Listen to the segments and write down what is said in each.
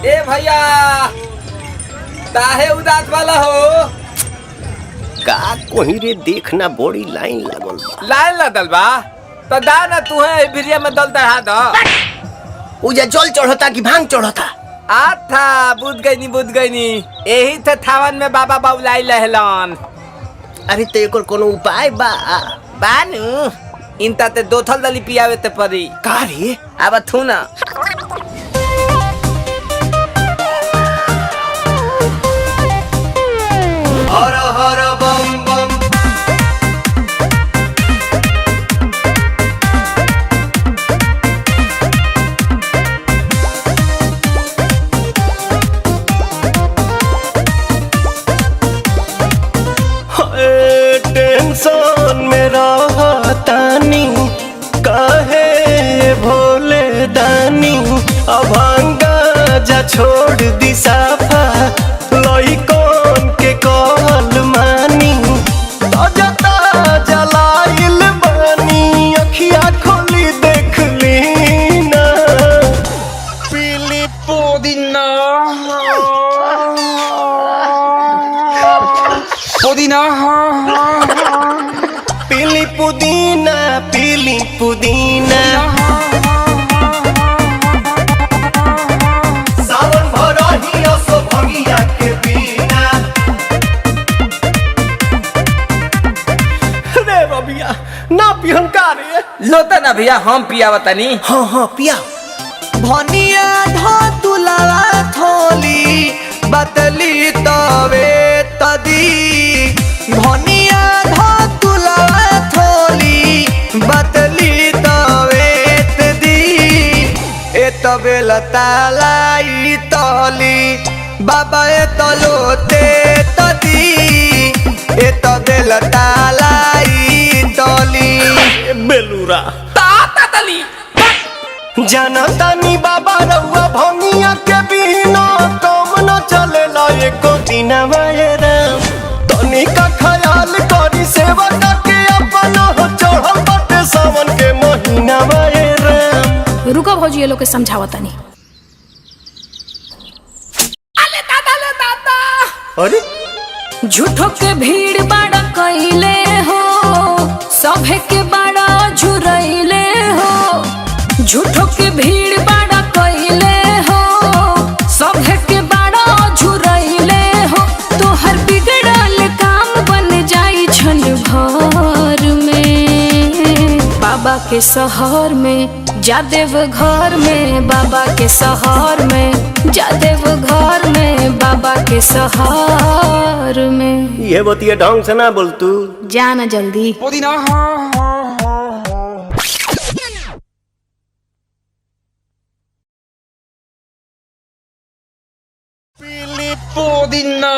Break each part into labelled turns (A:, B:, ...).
A: ए भैया काहे उदास वाला हो?
B: का कोही रे देखना बड़ी लाइन लागल बा।
A: लाइन लगल बा तो दा ना तू है भिरिया में दल दहा दो।
B: उजा जल चढ़ता कि भांग चढ़ता?
A: आथा बुझ गई नी यही थे थावन में बाबा बाबुलाई लहलन।
B: अरे तो एकर कोनो उपाय बा?
A: बानू इनता ते दो थल दली पियावे ते परी
B: का रे?
A: अब थू ना
B: हर हर बम बम। टेंशन में रहतानी काहे भोले दानी अभांगा जा छोड़ दी साफा लइकन के कहल मानी ताजा ताजा लाइल बानी अखिया खोली देख ली ना पीली पुदीना
A: पुदीना
B: पीली पुदीना पीली पुदीना सावन भरही असो भंगिया के बिना। रे रबिया ना पिहन का रे?
A: लोता ना भैया हम पियावा तनी।
B: हाँ हाँ पिया।
A: भनिया धो तुलावा थोली बतली तवे तदी भनिया धो तुलावा थोली बतली तवे तदी ए तबे लतालाई तली बाबा ए तलोते तदी ए तबे लतालाई तली
B: बेलूरा
A: ताता तली
B: जनतानी बाबा रउआ भंगिया के बिना काम न चलेला एको दिन राम तनी का ख्याल करी सेवा के अपन हो चढ़ल बाटे सावन के महीना राम।
C: रुको भौजी ये लोग के समझावा तनी।
A: ले दादा
B: अरे
C: झूठो के भीड़ बाड़ा कइले हो सभे के बाड़ा झुरइले हो झूठो के भीड़ बाड़ा कइले हो सभे के बाड़ा झुरइले हो तोहर बिगड़ल काम बन जाई छन भर में बाबा के शहर में जादेव घर में बाबा के शहर में जादेव घर में बाबा के शहर में।
B: ये बतिया ढंग से ना बोल तू
C: जाना जल्दी।
A: पुदीना
B: पीली
A: पुदीना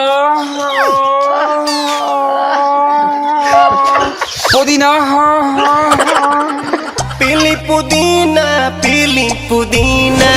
A: पुदीना
B: पीली पुदीना पीली पुदीना